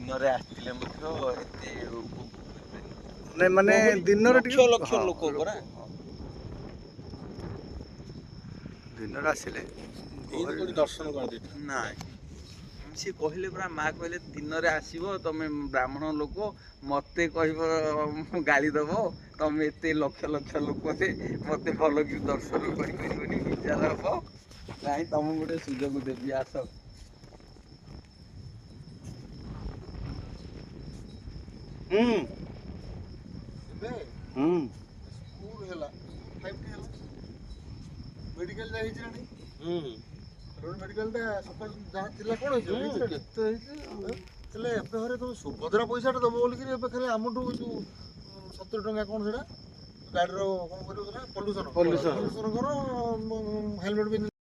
ଦିନରେ ଆସିଥିଲେ ମଧ୍ୟ ଏତେ ମାନେ ଦିନରେ ଟିକେ ଲକ୍ଷ ଲୋକ ପରା ଦିନରେ ଆସିଲେ ଦର୍ଶନ କରିଦେଇଥିଲେ। ନାଇଁ ସିଏ କହିଲେ ପରା ମା କହିଲେ ଦିନରେ ଆସିବ ତମେ ବ୍ରାହ୍ମଣ ଲୋକ ମତେ କହିବ ଗାଳି ଦବ ତମେ ଏତେ ଲକ୍ଷ ଲକ୍ଷ ଲୋକରେ ମତେ ଭଲ କି ଦର୍ଶନ କରିପାରିବନି ବିଚାର ହବ ନାଇଁ ତମକୁ ଗୋଟେ ସୁଯୋଗ ଦେବି ଆସ। ସ୍କୁଲ ହେଲା 5T ହେଲା ମେଡିକାଲ ହେଇଛି ନା ନାହିଁ ମେଡିକାଲଟା ସକାଳୁ ଯାହା ଥିଲା କ'ଣ ହେଇଛି କେତେ ହେଇଛି ହେଲେ ଏବେ ଘରେ ତମେ ସୁଭଦ୍ରା ପଇସାଟା ଦବ ବୋଲିକିରି ଏବେ ଖାଲି ଆମଠୁ ଯୋଉ 70 ଟଙ୍କା କ'ଣ ସେଟା ଗାଡ଼ିର କ'ଣ କରିବ ସେଟା ପଲ୍ୟୁସନ କର ହେଲମେଟ୍ ବି